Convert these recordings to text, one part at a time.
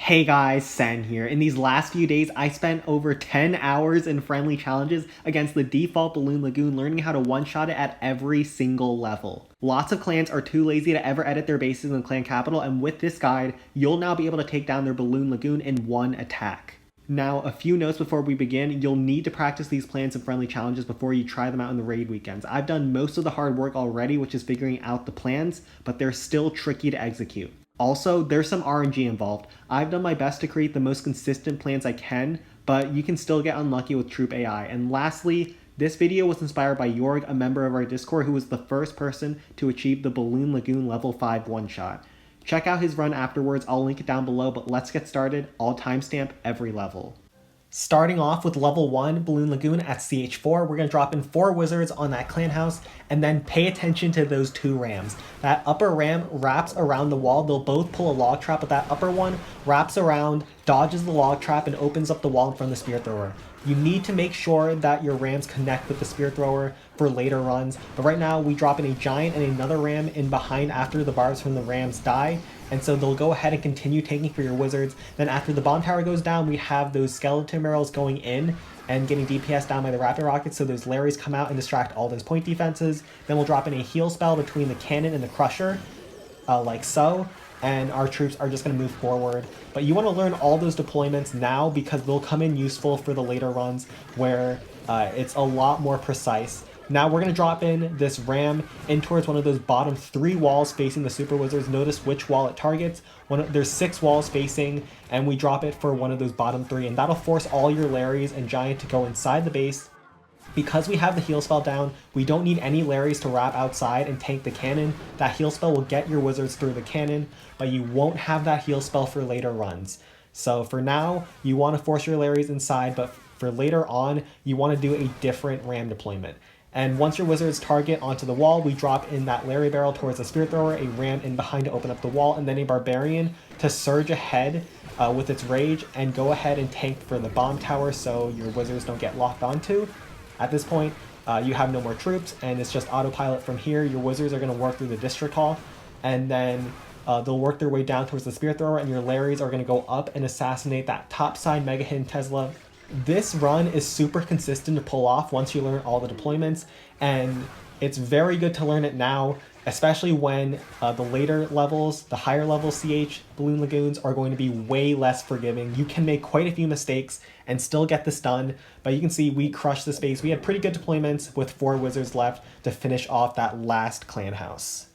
Hey guys, Sen here. In these last few days, I spent over 10 hours in friendly challenges against the default Balloon Lagoon, learning how to one-shot it at every single level. Lots of clans are too lazy to ever edit their bases in Clan Capital, and with this guide, you'll now be able to take down their Balloon Lagoon in one attack. Now, a few notes before we begin. You'll need to practice these plans and friendly challenges before you try them out in the raid weekends. I've done most of the hard work already, which is figuring out the plans, but they're still tricky to execute. Also, there's some RNG involved. I've done my best to create the most consistent plans I can, but you can still get unlucky with Troop AI. And lastly, this video was inspired by Yorg, a member of our Discord who was the first person to achieve the Balloon Lagoon level 5 one-shot. Check out his run afterwards, I'll link it down below, but let's get started. I'll timestamp every level. Starting off with level 1, Balloon Lagoon at CH4, we're going to drop in 4 wizards on that clan house, and then pay attention to those 2 rams. That upper ram wraps around the wall. They'll both pull a log trap, but that upper one wraps around, dodges the log trap, and opens up the wall in front of the spear thrower. You need to make sure that your rams connect with the spear thrower for later runs, but right now we drop in a giant and another ram in behind after the barbs from the rams die, and so they'll go ahead and continue tanking for your wizards. Then after the bomb tower goes down, we have those skeleton barrels going in and getting DPS down by the rapid rockets, so those Larrys come out and distract all those point defenses. Then we'll drop in a heal spell between the cannon and the crusher, like so, and our troops are just going to move forward. But you want to learn all those deployments now because they'll come in useful for the later runs where it's a lot more precise. Now we're going to drop in this ram in towards one of those bottom 3 walls facing the super wizards. Notice which wall it targets. There's 6 walls facing, and we drop it for one of those bottom 3, and that'll force all your Larrys and giant to go inside the base. Because we have the heal spell down, we don't need any Larrys to wrap outside and tank the cannon. That heal spell will get your wizards through the cannon, but you won't have that heal spell for later runs. So for now, you want to force your Larrys inside, but for later on, you want to do a different ram deployment. And once your wizards target onto the wall, we drop in that Larry barrel towards the spear thrower, a ram in behind to open up the wall, and then a barbarian to surge ahead with its rage and go ahead and tank for the bomb tower so your wizards don't get locked onto. At this point, you have no more troops, and it's just autopilot from here. Your wizards are going to work through the district hall, and then they'll work their way down towards the spear thrower, and your Larrys are going to go up and assassinate that top side mega hidden Tesla. This run is super consistent to pull off once you learn all the deployments, and it's very good to learn it now, especially when the later levels, the higher level CH Balloon Lagoons are going to be way less forgiving. You can make quite a few mistakes and still get this done, but you can see we crushed the space. We had pretty good deployments with 4 wizards left to finish off that last clan house.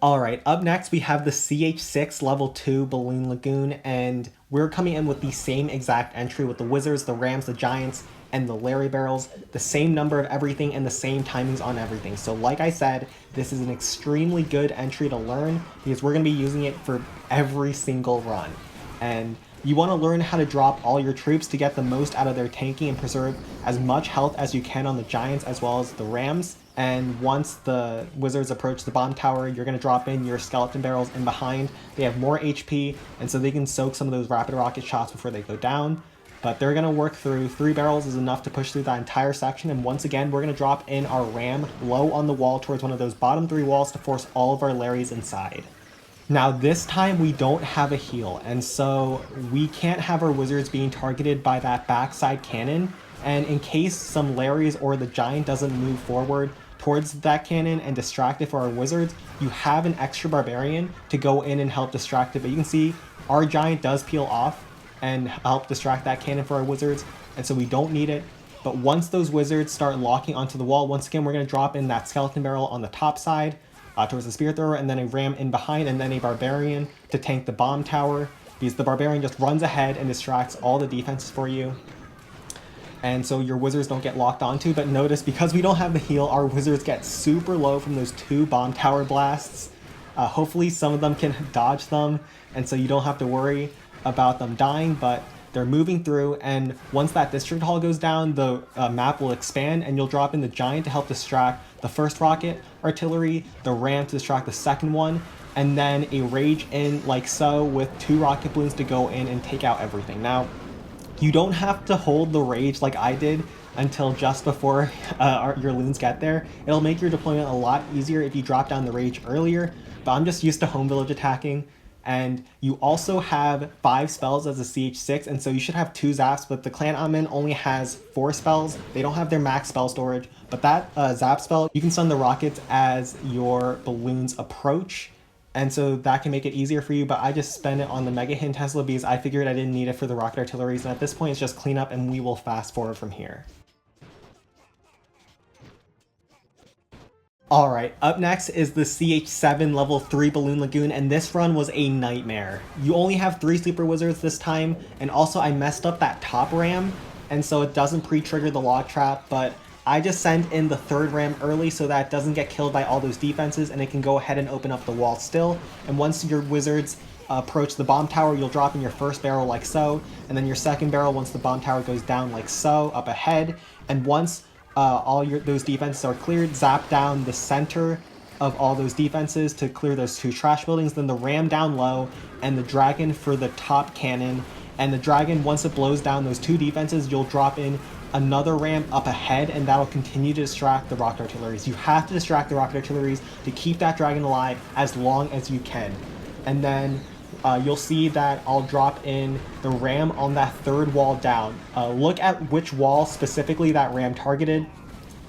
Alright, up next we have the CH6 level 2 Balloon Lagoon, and we're coming in with the same exact entry with the wizards, the rams, the giants, and the Larry barrels, the same number of everything and the same timings on everything. So like I said, this is an extremely good entry to learn because we're going to be using it for every single run. And you want to learn how to drop all your troops to get the most out of their tanking and preserve as much health as you can on the giants as well as the rams. And once the wizards approach the bomb tower, you're going to drop in your skeleton barrels in behind. They have more HP, and so they can soak some of those rapid rocket shots before they go down. But they're going to work through. 3 barrels is enough to push through that entire section. And once again, we're going to drop in our ram low on the wall towards one of those bottom 3 walls to force all of our Larrys inside. Now this time we don't have a heal, and so we can't have our wizards being targeted by that backside cannon. And in case some Larrys or the giant doesn't move forward towards that cannon and distract it for our wizards, you have an extra barbarian to go in and help distract it. But you can see our giant does peel off and help distract that cannon for our wizards, and so we don't need it. But once those wizards start locking onto the wall, once again we're going to drop in that skeleton barrel on the top side towards the spear thrower, and then a ram in behind, and then a barbarian to tank the bomb tower, because the barbarian just runs ahead and distracts all the defenses for you. And so your wizards don't get locked onto. But notice, because we don't have the heal, our wizards get super low from those 2 bomb tower blasts. Hopefully some of them can dodge them, and so you don't have to worry about them dying, but they're moving through. And once that district hall goes down, the map will expand, and you'll drop in the giant to help distract the first rocket artillery, the ram to distract the second one, and then a rage in like so with 2 rocket balloons to go in and take out everything. Now, you don't have to hold the rage like I did until just before your loons get there. It'll make your deployment a lot easier if you drop down the rage earlier, but I'm just used to home village attacking. And you also have 5 spells as a CH6, and so you should have 2 zaps, but the clan I'm in only has 4 spells. They don't have their max spell storage, but that zap spell, you can stun the rockets as your balloons approach, and so that can make it easier for you, but I just spend it on the Mega Hin Tesla because I figured I didn't need it for the rocket artilleries, and at this point it's just cleanup and we will fast forward from here. Alright, up next is the CH7 level 3 Balloon Lagoon, and this run was a nightmare. You only have 3 Sleeper Wizards this time, and also I messed up that top ram, and so it doesn't pre-trigger the log trap, but I just send in the 3rd ram early so that it doesn't get killed by all those defenses, and it can go ahead and open up the wall still, and once your wizards approach the bomb tower, you'll drop in your 1st barrel like so, and then your 2nd barrel once the bomb tower goes down like so, up ahead, and once those defenses are cleared, zap down the center of all those defenses to clear those 2 trash buildings, then the ram down low, and the dragon for the top cannon. And the dragon, once it blows down those 2 defenses, you'll drop in another ram up ahead, and that'll continue to distract the rocket artilleries. You have to distract the rocket artilleries to keep that dragon alive as long as you can. And then you'll see that I'll drop in the ram on that 3rd wall down. Look at which wall specifically that ram targeted.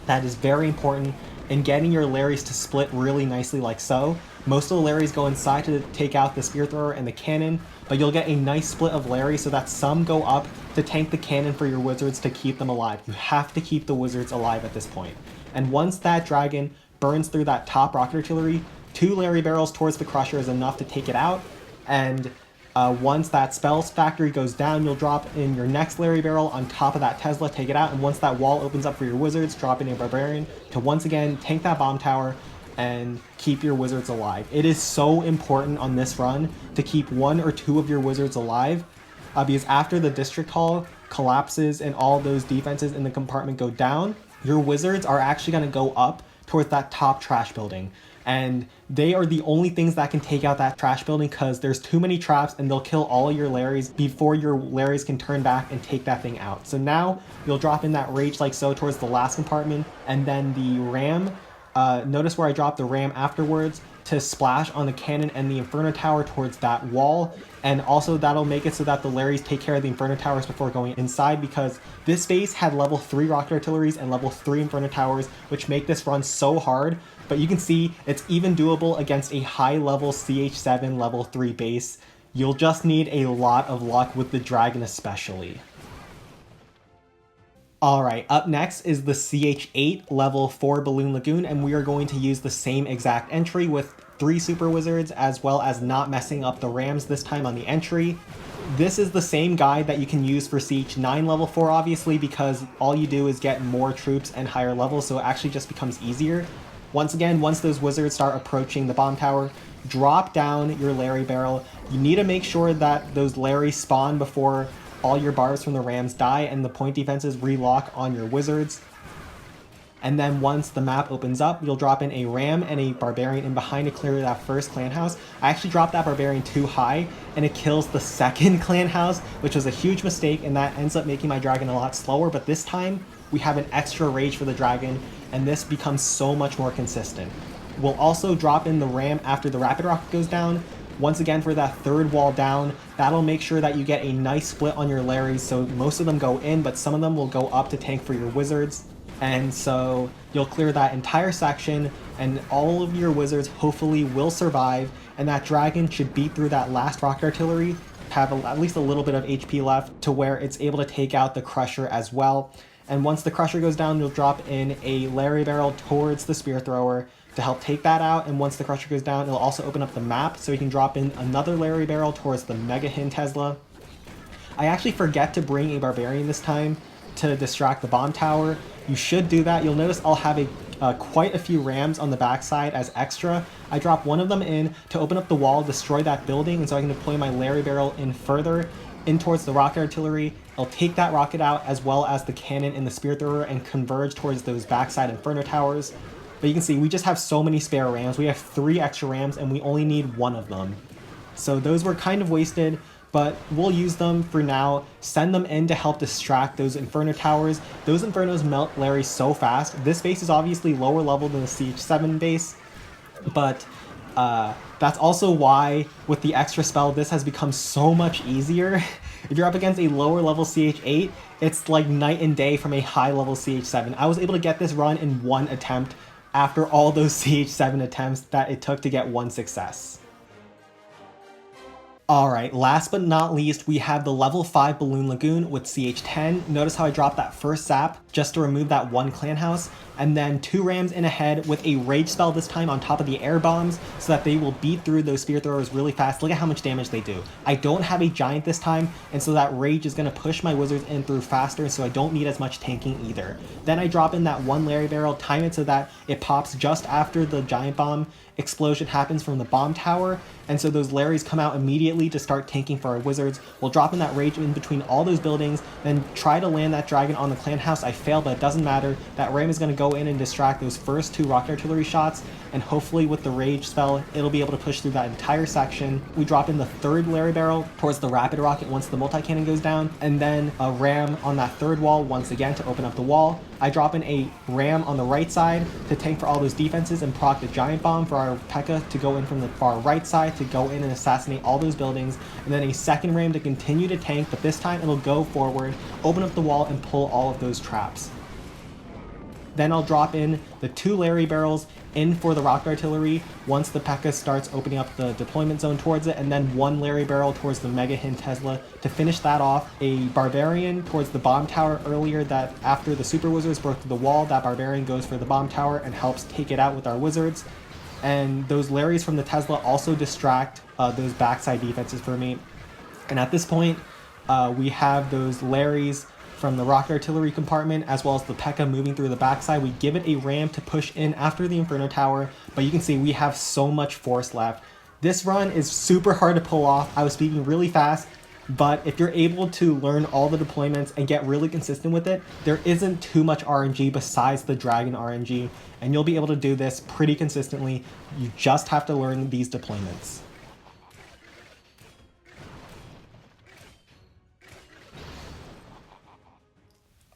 That is very important in getting your Larrys to split really nicely like so. Most of the Larrys go inside to take out the spear thrower and the cannon, but you'll get a nice split of Larry so that some go up to tank the cannon for your wizards to keep them alive. You have to keep the wizards alive at this point. And once that dragon burns through that top rocket artillery, 2 Larry barrels towards the crusher is enough to take it out. And once that spells factory goes down, you'll drop in your next Larry barrel on top of that Tesla, take it out, and once that wall opens up for your wizards, drop in a barbarian to once again tank that bomb tower and keep your wizards alive. It is so important on this run to keep 1 or 2 of your wizards alive, because after the district hall collapses and all those defenses in the compartment go down, your wizards are actually going to go up towards that top trash building. And they are the only things that can take out that trash building because there's too many traps and they'll kill all of your Larrys before your Larrys can turn back and take that thing out. So now you'll drop in that rage like so towards the last compartment, and then the ram, notice where I dropped the ram afterwards to splash on the cannon and the Inferno Tower towards that wall. And also that'll make it so that the Larrys take care of the Inferno Towers before going inside, because this base had level 3 rocket artilleries and level 3 Inferno Towers, which make this run so hard. But you can see it's even doable against a high level CH7 level 3 base. You'll just need a lot of luck with the dragon especially. Alright, up next is the CH8 level 4 Balloon Lagoon, and we are going to use the same exact entry with 3 Super Wizards, as well as not messing up the Rams this time on the entry. This is the same guide that you can use for CH9 level 4, obviously, because all you do is get more troops and higher levels, so it actually just becomes easier. Once again, once those wizards start approaching the bomb tower, drop down your Larry barrel. You need to make sure that those Larry spawn before all your barbs from the Rams die and the point defenses relock on your wizards. And then once the map opens up, you'll drop in a ram and a barbarian in behind to clear that first clan house. I actually dropped that barbarian too high and it kills the second clan house, which was a huge mistake, and that ends up making my dragon a lot slower. But this time we have an extra rage for the dragon and this becomes so much more consistent. We'll also drop in the ram after the rapid rocket goes down. Once again for that 3rd wall down, that'll make sure that you get a nice split on your Larrys, so most of them go in, but some of them will go up to tank for your wizards. And so you'll clear that entire section, and all of your wizards hopefully will survive, and that dragon should beat through that last rocket artillery, have at least a little bit of HP left to where it's able to take out the crusher as well. And once the crusher goes down, you'll drop in a Larry barrel towards the spear thrower to help take that out, and once the crusher goes down, it'll also open up the map so you can drop in another Larry barrel towards the Mega Hin Tesla. I actually forget to bring a barbarian this time to distract the bomb tower. You should do that. You'll notice I'll have quite a few rams on the backside as extra. I drop one of them in to open up the wall, destroy that building, and so I can deploy my Larry barrel in further in towards the rocket artillery. I'll take that rocket out as well as the cannon and the spear thrower and converge towards those backside Inferno Towers. But you can see we just have so many spare rams. We have 3 extra rams and we only need 1 of them. So those were kind of wasted, but we'll use them for now. Send them in to help distract those Inferno Towers. Those Infernos melt Larry so fast. This base is obviously lower level than the CH7 base, but That's also why, with the extra spell, this has become so much easier. If you're up against a lower level CH8, it's like night and day from a high level CH7. I was able to get this run in one attempt after all those CH7 attempts that it took to get one success. Alright, last but not least, we have the level 5 Balloon Lagoon with CH10. Notice how I dropped that first sap just to remove that one clan house, and then 2 rams in ahead with a rage spell this time on top of the air bombs so that they will beat through those spear throwers really fast. Look at how much damage they do. I don't have a giant this time, and so that rage is going to push my wizards in through faster, so I don't need as much tanking either. Then I drop in that one Larry barrel, time it so that it pops just after the giant bomb explosion happens from the bomb tower, and so those Larrys come out immediately to start tanking for our wizards. We'll drop in that rage in between all those buildings, then try to land that dragon on the clan house. I failed, but it doesn't matter. That ram is going to go in and distract those first 2 rocket artillery shots, and hopefully with the rage spell, it'll be able to push through that entire section. We drop in the 3rd Larry barrel towards the rapid rocket once the multi-cannon goes down, and then a ram on that 3rd wall once again to open up the wall. I drop in a ram on the right side to tank for all those defenses and proc the giant bomb for our P.E.K.K.A to go in from the far right side to go in and assassinate all those buildings, and then a 2nd ram to continue to tank, but this time it'll go forward, open up the wall, and pull all of those traps. Then I'll drop in the 2 Larry barrels in for the rocket artillery once the P.E.K.K.A starts opening up the deployment zone towards it, and then 1 Larry barrel towards the Mega Hin Tesla to finish that off. A Barbarian towards the bomb tower earlier, that after the Super Wizards broke through the wall, that Barbarian goes for the bomb tower and helps take it out with our wizards. And those Larrys from the Tesla also distract those backside defenses for me. And at this point, we have those Larrys from the rocket artillery compartment as well as the P.E.K.K.A moving through the backside. We give it a ram to push in after the Inferno Tower, but you can see we have so much force left. This run is super hard to pull off. I was speaking really fast, but if you're able to learn all the deployments and get really consistent with it, there isn't too much RNG besides the Dragon RNG, and you'll be able to do this pretty consistently. You just have to learn these deployments.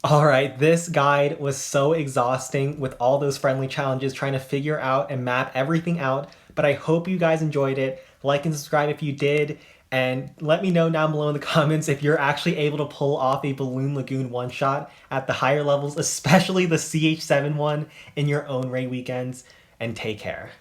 Alright, this guide was so exhausting with all those friendly challenges trying to figure out and map everything out, but I hope you guys enjoyed it. Like and subscribe if you did, and let me know down below in the comments if you're actually able to pull off a Balloon Lagoon one-shot at the higher levels, especially the CH7 one, in your own raid weekends, and take care.